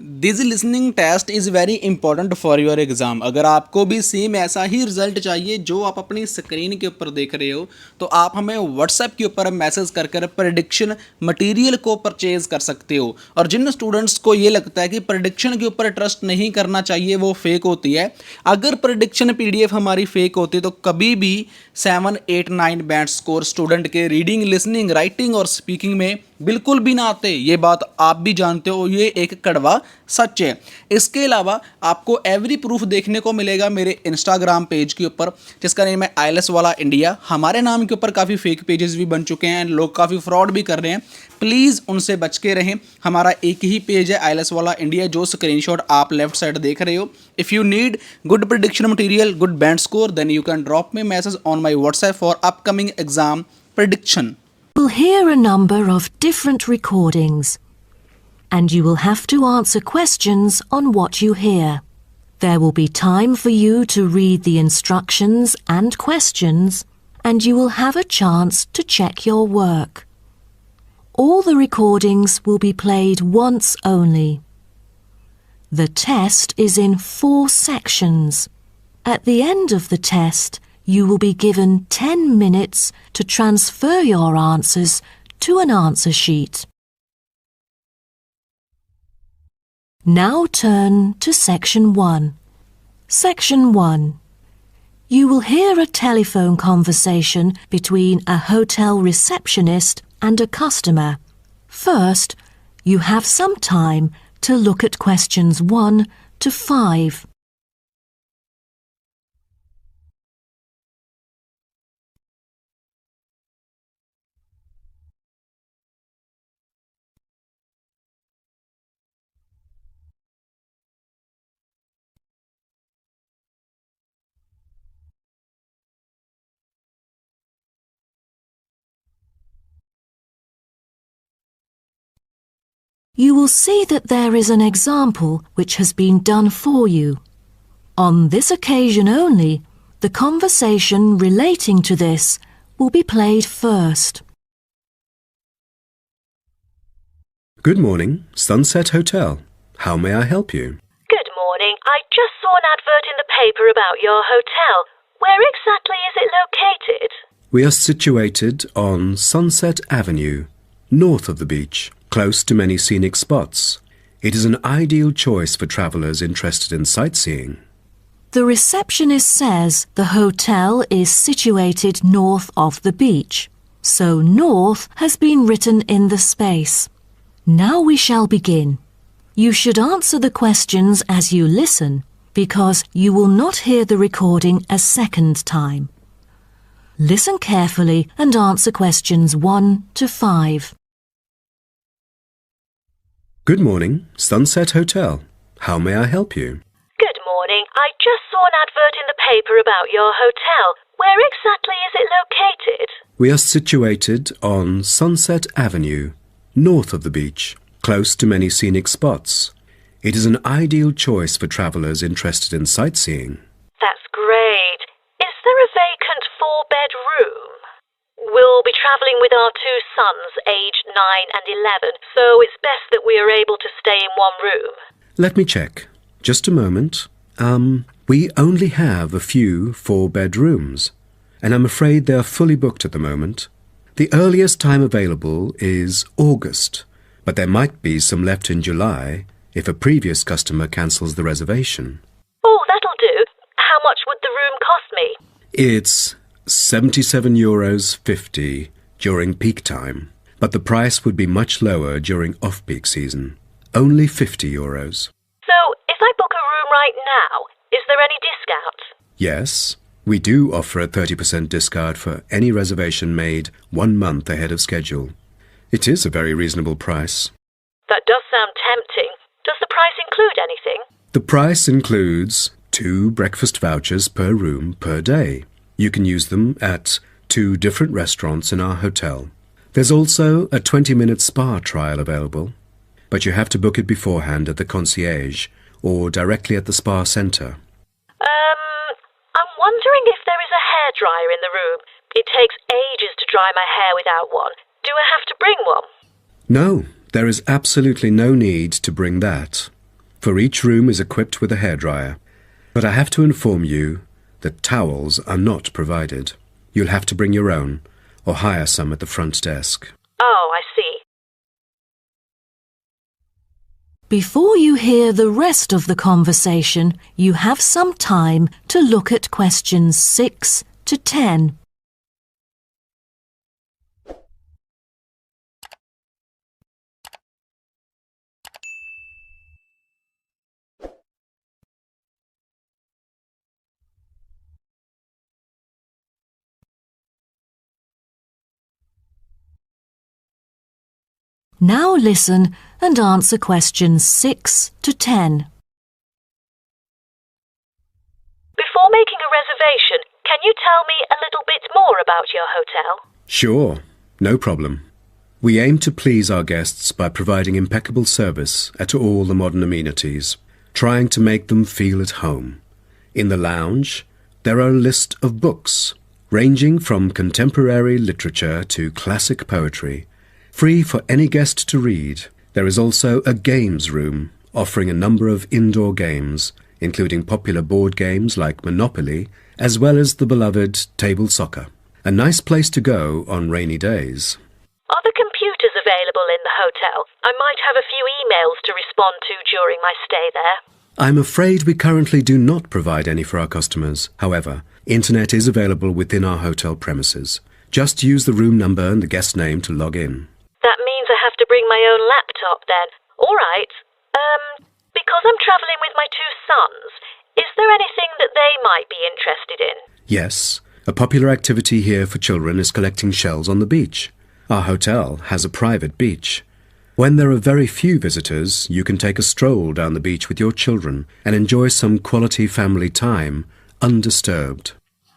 This listening test is very important for your exam. अगर आपको भी सेम ऐसा ही रिजल्ट चाहिए जो आप अपनी स्क्रीन के ऊपर देख रहे हो, तो आप हमें व्हाट्सएप के ऊपर मैसेज कर कर प्रेडिक्शन मटेरियल को परचेज़ कर सकते हो। और जिन स्टूडेंट्स को ये लगता है कि प्रेडिक्शन के ऊपर ट्रस्ट नहीं करना चाहिए, वो फेक होती है, अगर प्रेडिक्शन पीडीएफ हमारी फेक होती तो कभी भी 7, 8, 9 बैंड स्कोर स्टूडेंट के रीडिंग, लिसनिंग, राइटिंग और स्पीकिंग में बिल्कुल भी ना आते। ये बात आप भी जानते हो, ये एक कड़वा सच है। इसके अलावा आपको एवरी प्रूफ देखने को मिलेगा मेरे इंस्टाग्राम पेज के ऊपर, जिसका नेम है आईएलएस वाला इंडिया। हमारे नाम के ऊपर काफ़ी फेक पेजेस भी बन चुके हैं, लोग काफ़ी फ्रॉड भी कर रहे हैं। प्लीज़ उनसे बच के रहें। हमारा एक ही पेज है आईएलएस वाला इंडिया, जो स्क्रीनशॉट आप लेफ्ट साइड देख रहे हो। If you need good prediction material, good band score, then you can drop me message on my WhatsApp for upcoming exam prediction. You'll hear a number of different recordings, and you will have to answer questions on what you hear. There will be time for you to read the instructions and questions, and you will have a chance to check your work. All the recordings will be played once only. The test is in 4 sections. At the end of the test, you will be given 10 minutes to transfer your answers to an answer sheet. Now turn to Section 1. Section 1. You will hear a telephone conversation between a hotel receptionist and a customer. First, you have some time to look at questions 1 to 5. You will see that there is an example which has been done for you. On this occasion only, the conversation relating to this will be played first. Good morning, Sunset Hotel. How may I help you? Good morning. I just saw an advert in the paper about your hotel. Where exactly is it located? We are situated on Sunset Avenue, north of the beach, close to many scenic spots. It is an ideal choice for travellers interested in sightseeing. The receptionist says the hotel is situated north of the beach, so north has been written in the space. Now we shall begin. You should answer the questions as you listen, because you will not hear the recording a second time. Listen carefully and answer questions 1 to 5. Good morning, Sunset Hotel. How may I help you? Good morning. I just saw an advert in the paper about your hotel. Where exactly is it located? We are situated on Sunset Avenue, north of the beach, close to many scenic spots. It is an ideal choice for travellers interested in sightseeing. That's great. Is there a vacant 4-bed room? We'll be travelling with our 2 sons, aged 9 and 11, so it's best that we are able to stay in one room. Let me check. Just a moment. We only have a few 4-bed rooms, and I'm afraid they are fully booked at the moment. The earliest time available is August, but there might be some left in July if a previous customer cancels the reservation. Oh, that'll do. How much would the room cost me? It's €77.50 during peak time, but the price would be much lower during off-peak season. Only €50. So, if I book a room right now, is there any discount? Yes, we do offer a 30% discount for any reservation made 1 month ahead of schedule. It is a very reasonable price. That does sound tempting. Does the price include anything? The price includes 2 breakfast vouchers per room per day. You can use them at 2 different restaurants in our hotel. There's also a 20-minute spa trial available, but you have to book it beforehand at the concierge or directly at the spa centre. I'm wondering if there is a hairdryer in the room. It takes ages to dry my hair without one. Do I have to bring one? No, there is absolutely no need to bring that. for each room is equipped with a hairdryer. But I have to inform you that towels are not provided. You'll have to bring your own, or hire some at the front desk. Oh, I see. Before you hear the rest of the conversation, you have some time to look at questions 6 to 10. Now listen and answer questions 6 to 10. Before making a reservation, can you tell me a little bit more about your hotel? Sure, no problem. We aim to please our guests by providing impeccable service at all the modern amenities, trying to make them feel at home. In the lounge, there are a list of books, ranging from contemporary literature to classic poetry, free for any guest to read. There is also a games room, offering a number of indoor games, including popular board games like Monopoly, as well as the beloved table soccer. A nice place to go on rainy days. Are the computers available in the hotel? I might have a few emails to respond to during my stay there. I'm afraid we currently do not provide any for our customers. However, internet is available within our hotel premises. Just use the room number and the guest name to log in. That means I have to bring my own laptop then. All right. Because I'm travelling with my 2 sons, is there anything that they might be interested in? Yes, a popular activity here for children is collecting shells on the beach. Our hotel has a private beach. When there are very few visitors, you can take a stroll down the beach with your children and enjoy some quality family time, undisturbed.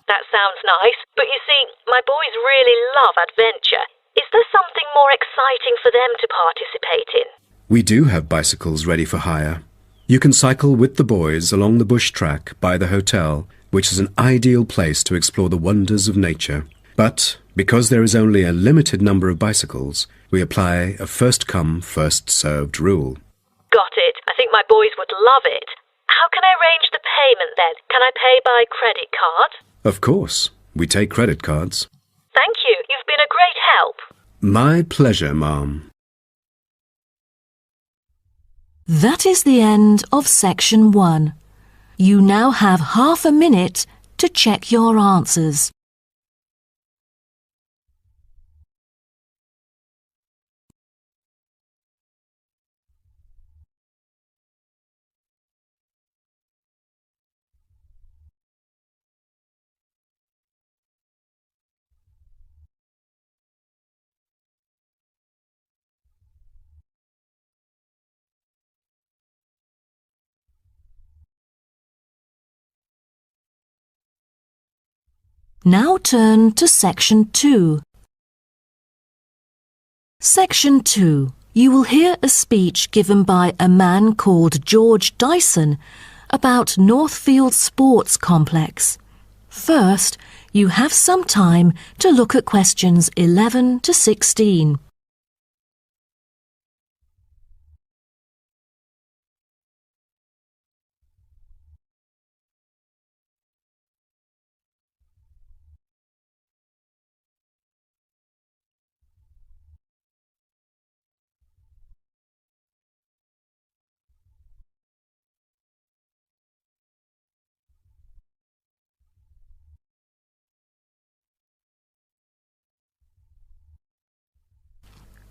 That sounds nice, but you see, my boys really love adventure. Is there something more exciting for them to participate in? We do have bicycles ready for hire. You can cycle with the boys along the bush track by the hotel, which is an ideal place to explore the wonders of nature. But because there is only a limited number of bicycles, we apply a first-come, first-served rule. Got it. I think my boys would love it. How can I arrange the payment then? Can I pay by credit card? Of course. We take credit cards. Thank you. You've been a great help. My pleasure, Ma'am. That is the end of section 1. You now have half a minute to check your answers. Now turn to section 2. Section 2. You will hear a speech given by a man called George Dyson about Northfield Sports Complex. First, you have some time to look at questions 11 to 16.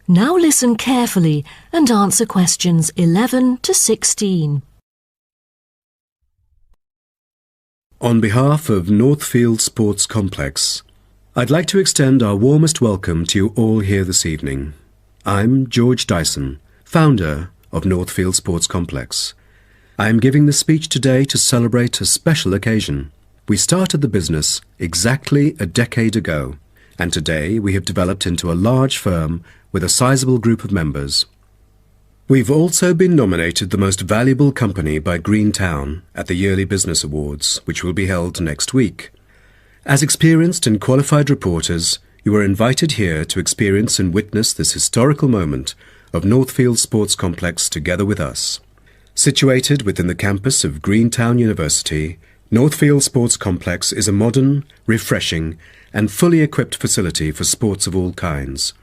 Now listen carefully and answer questions 11 to 16. On behalf of Northfield Sports Complex, I'd like to extend our warmest welcome to you all here this evening. I'm George Dyson, founder of Northfield Sports Complex. I am giving this speech today to celebrate a special occasion. We started the business exactly a decade ago, and today we have developed into a large firm with a sizable group of members. We've also been nominated the most valuable company by Greentown at the Yearly Business Awards, which will be held next week. As experienced and qualified reporters, you are invited here to experience and witness this historical moment of Northfield Sports Complex together with us. Situated within the campus of Greentown University, Northfield Sports Complex is a modern, refreshing, and fully equipped facility for sports of all kinds.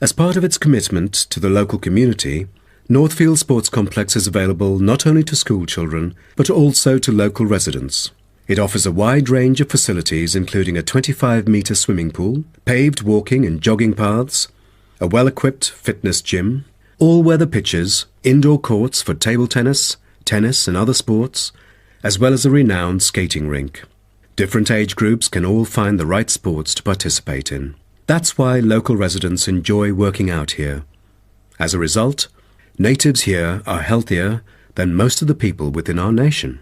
As part of its commitment to the local community, Northfield Sports Complex is available not only to school children, but also to local residents. It offers a wide range of facilities including a 25-metre swimming pool, paved walking and jogging paths, a well-equipped fitness gym, all-weather pitches, indoor courts for table tennis, tennis and other sports, as well as a renowned skating rink. Different age groups can all find the right sports to participate in. That's why local residents enjoy working out here. As a result, natives here are healthier than most of the people within our nation.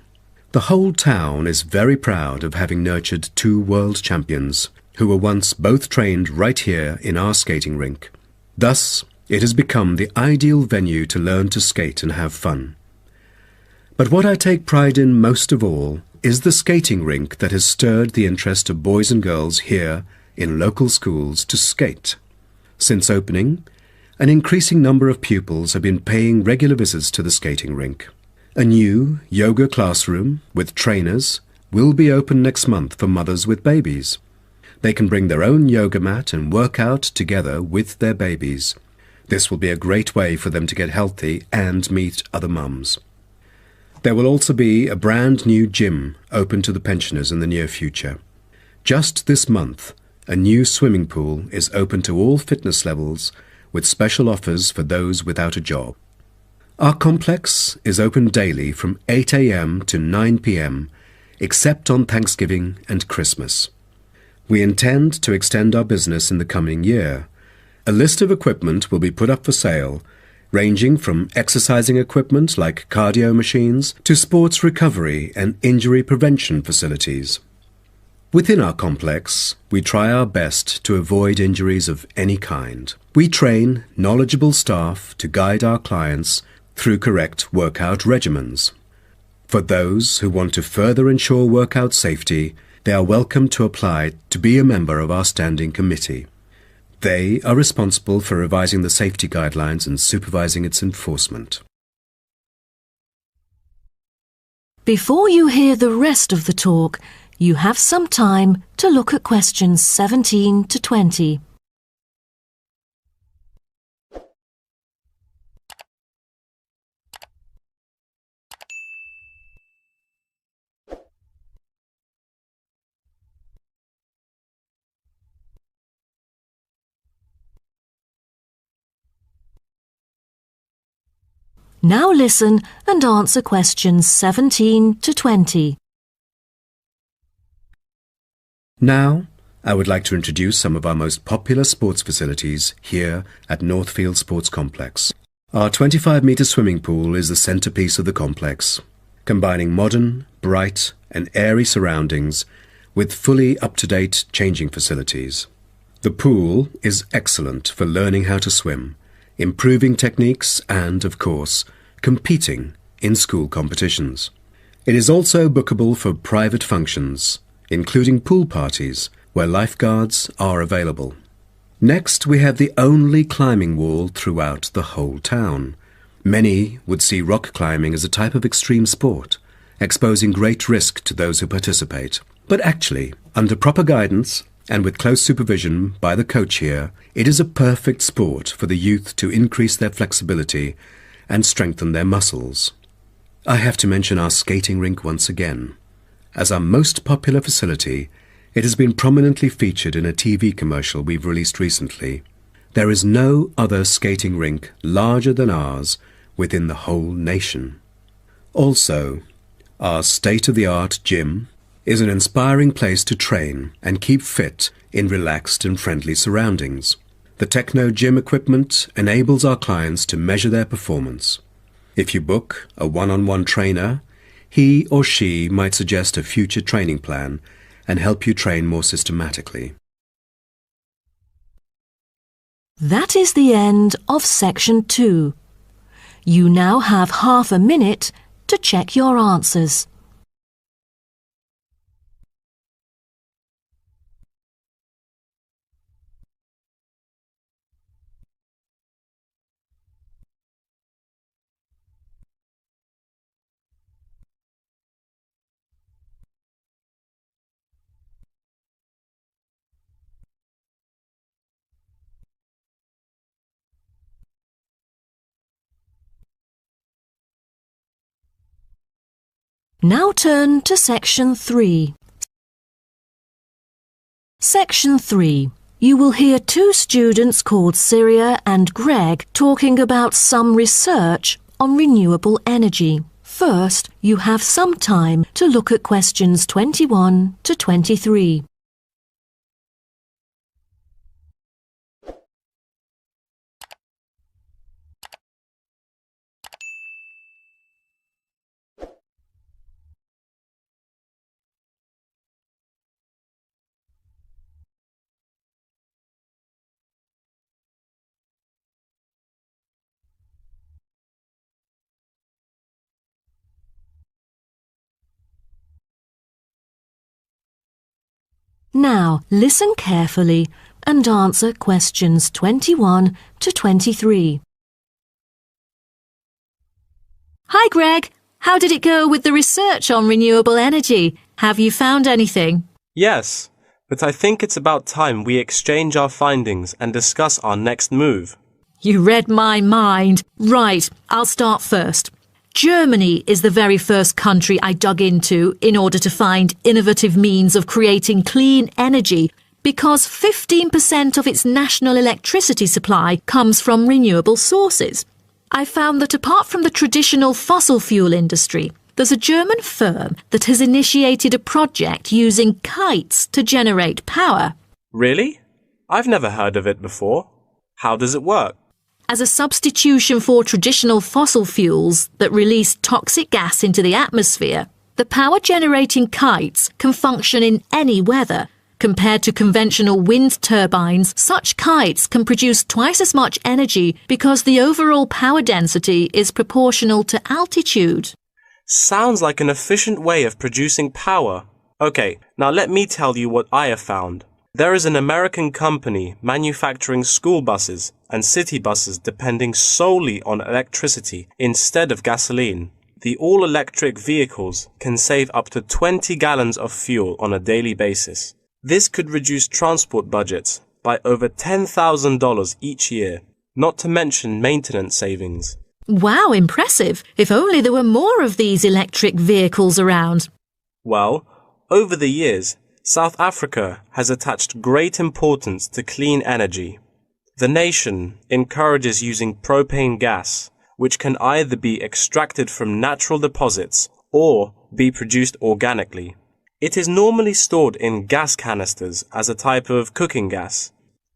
The whole town is very proud of having nurtured two world champions who were once both trained right here in our skating rink. Thus, it has become the ideal venue to learn to skate and have fun. But what I take pride in most of all is the skating rink that has stirred the interest of boys and girls here in local schools to skate. Since opening, an increasing number of pupils have been paying regular visits to the skating rink. A new yoga classroom with trainers will be open next month for mothers with babies. They can bring their own yoga mat and work out together with their babies. This will be a great way for them to get healthy and meet other mums. There will also be a brand new gym open to the pensioners in the near future. Just this month, a new swimming pool is open to all fitness levels with special offers for those without a job. Our complex is open daily from 8 a.m. to 9 p.m. except on Thanksgiving and Christmas. We intend to extend our business in the coming year. A list of equipment will be put up for sale, ranging from exercising equipment like cardio machines to sports recovery and injury prevention facilities. Within our complex, we try our best to avoid injuries of any kind. We train knowledgeable staff to guide our clients through correct workout regimens. For those who want to further ensure workout safety, they are welcome to apply to be a member of our standing committee. They are responsible for revising the safety guidelines and supervising its enforcement. Before you hear the rest of the talk, you have some time to look at questions 17 to 20. Now listen and answer questions 17 to 20. Now, I would like to introduce some of our most popular sports facilities here at Northfield Sports Complex. Our 25-metre swimming pool is the centrepiece of the complex, combining modern, bright and airy surroundings with fully up-to-date changing facilities. The pool is excellent for learning how to swim, improving techniques and, of course, competing in school competitions. It is also bookable for private functions, including pool parties where lifeguards are available. Next, we have the only climbing wall throughout the whole town. Many would see rock climbing as a type of extreme sport, exposing great risk to those who participate. But actually, under proper guidance and with close supervision by the coach here, it is a perfect sport for the youth to increase their flexibility and strengthen their muscles. I have to mention our skating rink once again. As our most popular facility, it has been prominently featured in a TV commercial we've released recently. There is no other skating rink larger than ours within the whole nation. Also, our state-of-the-art gym is an inspiring place to train and keep fit in relaxed and friendly surroundings. The Techno gym equipment enables our clients to measure their performance. If you book a one-on-one trainer, he or she might suggest a future training plan and help you train more systematically. That is the end of section 2. You now have half a minute to check your answers. Now turn to Section 3. Section 3. You will hear two students called Syria and Greg talking about some research on renewable energy. First, you have some time to look at questions 21 to 23. Now, listen carefully and answer questions 21 to 23. Hi, Greg. How did it go with the research on renewable energy? Have you found anything? Yes, but I think it's about time we exchange our findings and discuss our next move. You read my mind. Right, I'll start first. Germany is the very first country I dug into in order to find innovative means of creating clean energy because 15% of its national electricity supply comes from renewable sources. I found that apart from the traditional fossil fuel industry, there's a German firm that has initiated a project using kites to generate power. Really? I've never heard of it before. How does it work? As a substitution for traditional fossil fuels that release toxic gas into the atmosphere, the power-generating kites can function in any weather. Compared to conventional wind turbines, such kites can produce twice as much energy because the overall power density is proportional to altitude. Sounds like an efficient way of producing power. Okay, now let me tell you what I have found. There is an American company manufacturing school buses and city buses depending solely on electricity instead of gasoline. The all-electric vehicles can save up to 20 gallons of fuel on a daily basis. This could reduce transport budgets by over $10,000 each year, not to mention maintenance savings. Wow, impressive. If only there were more of these electric vehicles around. Well, over the years, South Africa has attached great importance to clean energy. The nation encourages using propane gas, which can either be extracted from natural deposits or be produced organically. It is normally stored in gas canisters as a type of cooking gas.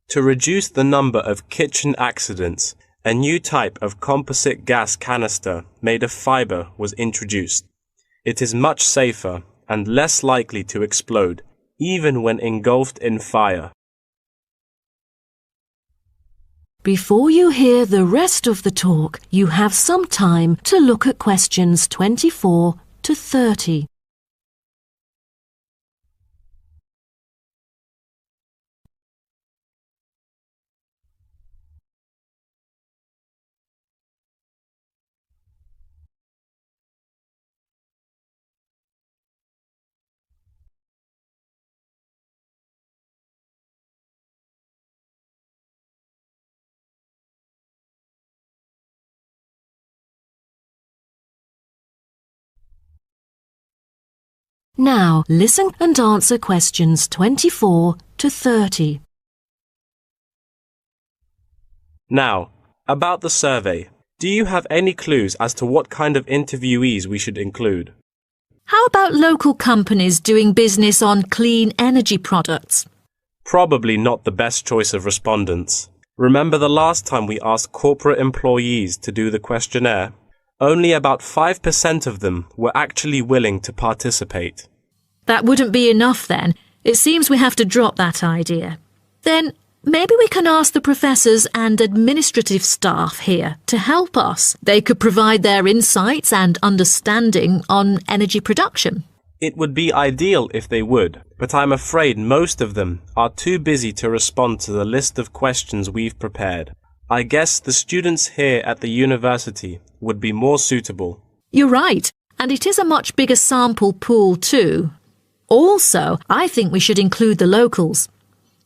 To reduce the number of kitchen accidents, a new type of composite gas canister made of fiber was introduced. It is much safer and less likely to explode, even when engulfed in fire. Before you hear the rest of the talk, you have some time to look at questions 24 to 30. Now, listen and answer questions 24 to 30. Now, about the survey. Do you have any clues as to what kind of interviewees we should include? How about local companies doing business on clean energy products? Probably not the best choice of respondents. Remember the last time we asked corporate employees to do the questionnaire? Only about 5% of them were actually willing to participate. That wouldn't be enough then. It seems we have to drop that idea. Then maybe we can ask the professors and administrative staff here to help us. They could provide their insights and understanding on energy production. It would be ideal if they would, but I'm afraid most of them are too busy to respond to the list of questions we've prepared. I guess the students here at the university would be more suitable. You're right, and it is a much bigger sample pool too. Also, I think we should include the locals.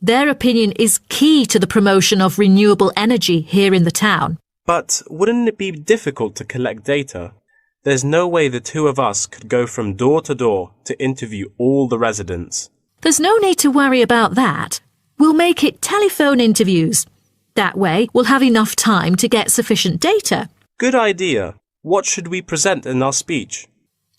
Their opinion is key to the promotion of renewable energy here in the town. But wouldn't it be difficult to collect data? There's no way the two of us could go from door to door to interview all the residents. There's no need to worry about that. We'll make it telephone interviews. That way, we'll have enough time to get sufficient data. Good idea. What should we present in our speech?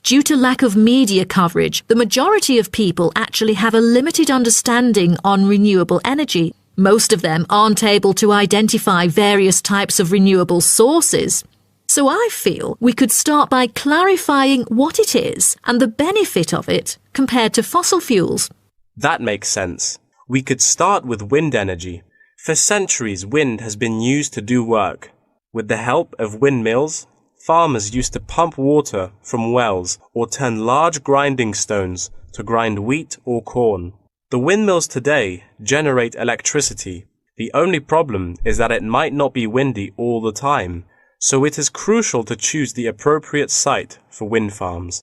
Due to lack of media coverage, the majority of people actually have a limited understanding on renewable energy. Most of them aren't able to identify various types of renewable sources. So I feel we could start by clarifying what it is and the benefit of it compared to fossil fuels. That makes sense. We could start with wind energy. For centuries, wind has been used to do work. With the help of windmills, farmers used to pump water from wells or turn large grinding stones to grind wheat or corn. The windmills today generate electricity. The only problem is that it might not be windy all the time, so it is crucial to choose the appropriate site for wind farms.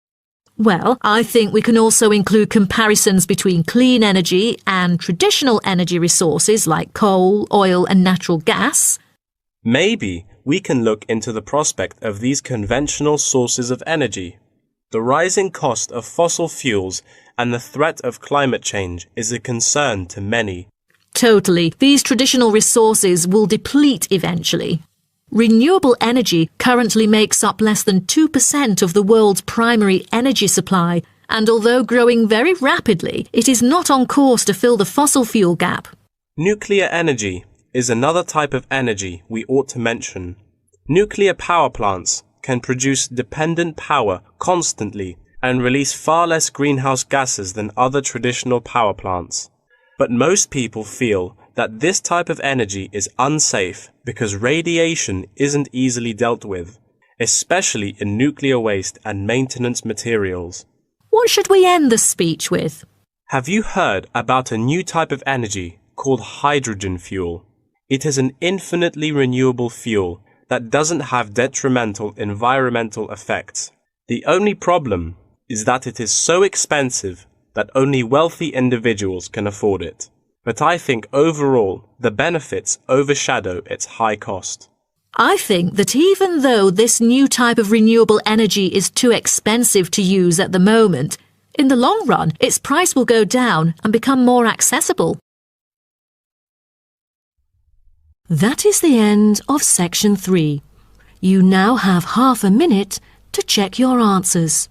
Well, I think we can also include comparisons between clean energy and traditional energy resources like coal, oil and natural gas. Maybe we can look into the prospect of these conventional sources of energy. The rising cost of fossil fuels and the threat of climate change is a concern to many. Totally. These traditional resources will deplete eventually. Renewable energy currently makes up less than 2% of the world's primary energy supply, and although growing very rapidly, it is not on course to fill the fossil fuel gap. Nuclear energy is another type of energy we ought to mention. Nuclear power plants can produce dependent power constantly and release far less greenhouse gases than other traditional power plants. But most people feel that this type of energy is unsafe because radiation isn't easily dealt with, especially in nuclear waste and maintenance materials. What should we end the speech with? Have you heard about a new type of energy called hydrogen fuel? It is an infinitely renewable fuel that doesn't have detrimental environmental effects. The only problem is that it is so expensive that only wealthy individuals can afford it. But I think overall the benefits overshadow its high cost. I think that even though this new type of renewable energy is too expensive to use at the moment, in the long run its price will go down and become more accessible. That is the end of section 3. You now have half a minute to check your answers.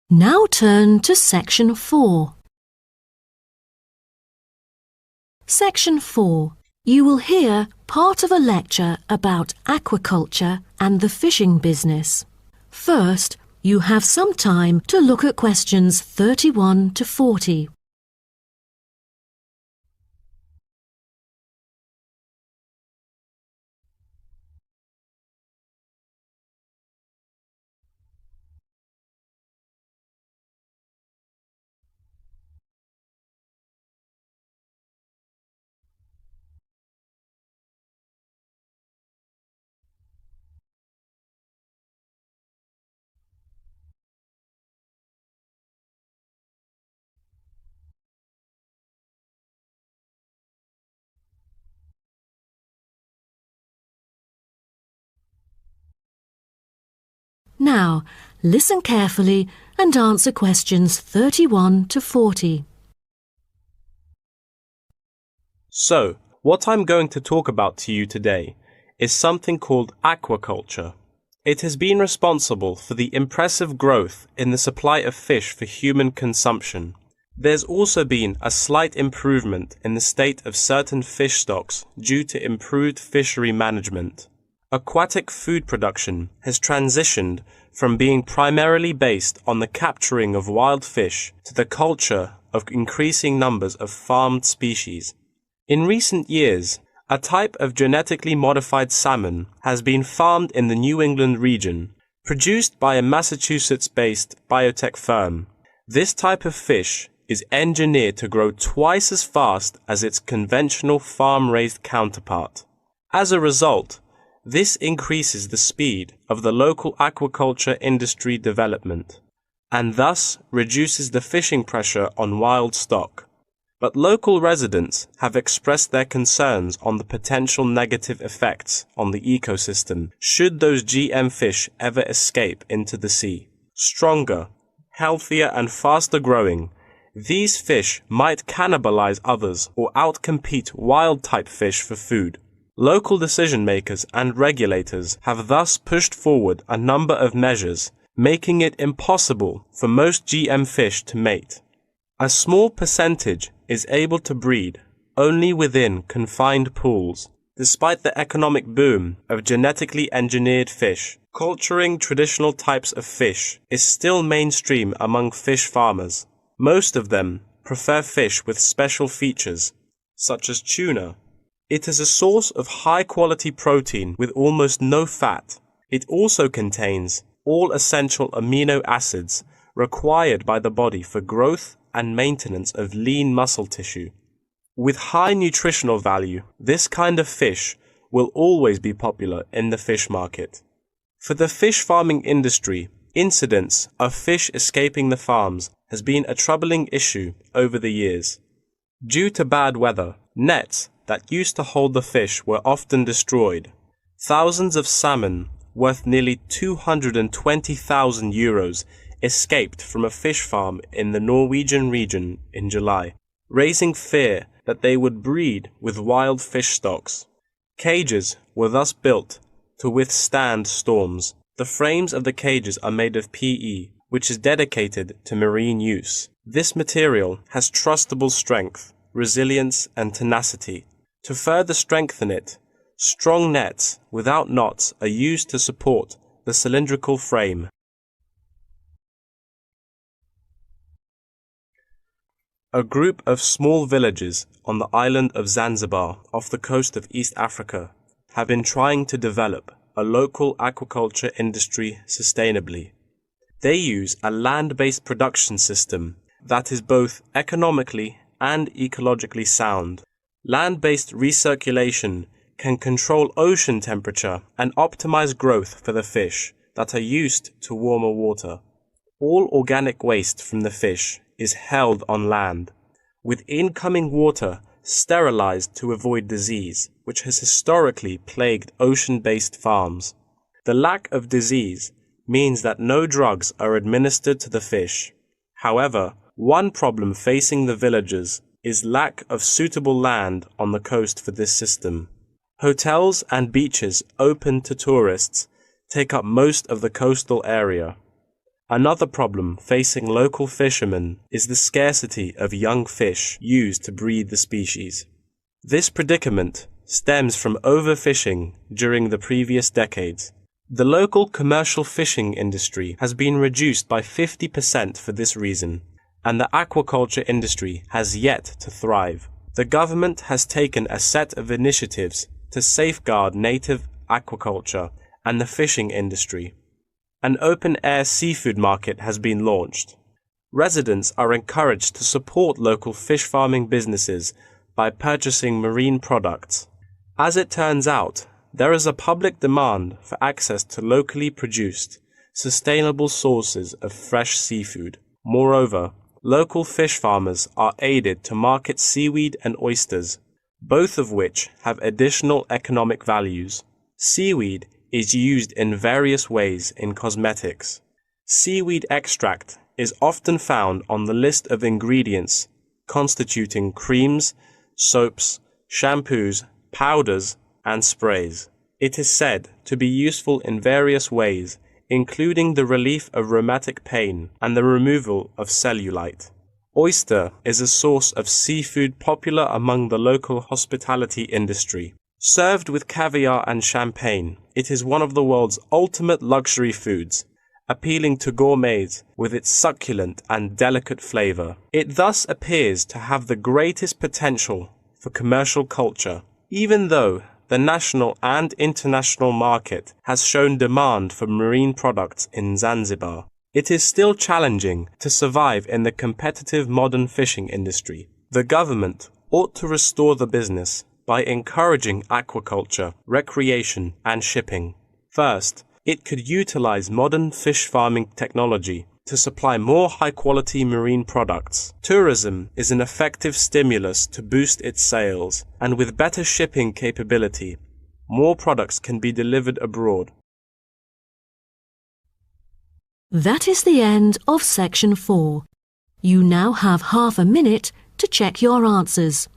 Now turn to section 4. Section 4. You will hear part of a lecture about aquaculture and the fishing business. First, you have some time to look at questions 31 to 40. Now, listen carefully and answer questions 31 to 40. So, what I'm going to talk about to you today is something called aquaculture. It has been responsible for the impressive growth in the supply of fish for human consumption. There's also been a slight improvement in the state of certain fish stocks due to improved fishery management. Aquatic food production has transitioned from being primarily based on the capturing of wild fish to the culture of increasing numbers of farmed species. In recent years, a type of genetically modified salmon has been farmed in the New England region, Produced by a Massachusetts-based biotech firm, this type of fish is engineered to grow twice as fast as its conventional farm-raised counterpart. As a result, this increases the speed of the local aquaculture industry development, and thus reduces the fishing pressure on wild stock. But local residents have expressed their concerns on the potential negative effects on the ecosystem should those GM fish ever escape into the sea. Stronger, healthier and faster growing, these fish might cannibalize others or outcompete wild-type fish for food. Local decision makers and regulators have thus pushed forward a number of measures, making it impossible for most GM fish to mate. A small percentage is able to breed only within confined pools. Despite the economic boom of genetically engineered fish, culturing traditional types of fish is still mainstream among fish farmers. Most of them prefer fish with special features, such as tuna. It is a source of high-quality protein with almost no fat. It also contains all essential amino acids required by the body for growth and maintenance of lean muscle tissue. With high nutritional value, this kind of fish will always be popular in the fish market. For the fish farming industry, incidents of fish escaping the farms has been a troubling issue over the years. Due to bad weather, nets that used to hold the fish were often destroyed. Thousands of salmon, worth nearly 220,000 euros, escaped from a fish farm in the Norwegian region in July, raising fear that they would breed with wild fish stocks. Cages were thus built to withstand storms. The frames of the cages are made of PE, which is dedicated to marine use. This material has trustable strength, resilience, and tenacity. To further strengthen it, strong nets without knots are used to support the cylindrical frame. A group of small villages on the island of Zanzibar off the coast of East Africa have been trying to develop a local aquaculture industry sustainably. They use a land-based production system that is both economically and ecologically sound. Land-based recirculation can control ocean temperature and optimize growth for the fish that are used to warmer water. All organic waste from the fish is held on land, with incoming water sterilized to avoid disease, which has historically plagued ocean-based farms. The lack of disease means that no drugs are administered to the fish. However, one problem facing the villagers is lack of suitable land on the coast for this system. Hotels and beaches open to tourists take up most of the coastal area. Another problem facing local fishermen is the scarcity of young fish used to breed the species. This predicament stems from overfishing during the previous decades. The local commercial fishing industry has been reduced by 50% for this reason, and the aquaculture industry has yet to thrive. The government has taken a set of initiatives to safeguard native aquaculture and the fishing industry. An open-air seafood market has been launched. Residents are encouraged to support local fish farming businesses by purchasing marine products. As it turns out, there is a public demand for access to locally produced, sustainable sources of fresh seafood. Moreover, local fish farmers are aided to market seaweed and oysters, both of which have additional economic values. Seaweed is used in various ways in cosmetics. Seaweed extract is often found on the list of ingredients constituting creams, soaps, shampoos, powders, and sprays. It is said to be useful in various ways, including the relief of rheumatic pain and the removal of cellulite. Oyster is a source of seafood popular among the local hospitality industry. Served with caviar and champagne, it is one of the world's ultimate luxury foods, appealing to gourmets with its succulent and delicate flavor. It thus appears to have the greatest potential for commercial culture. Even though the national and international market has shown demand for marine products in Zanzibar. It is still challenging to survive in the competitive modern fishing industry. The government ought to restore the business by encouraging aquaculture, recreation, and shipping. First, it could utilize modern fish farming technology to supply more high-quality marine products. Tourism is an effective stimulus to boost its sales, and with better shipping capability, more products can be delivered abroad. That is the end of section 4. You now have half a minute to check your answers.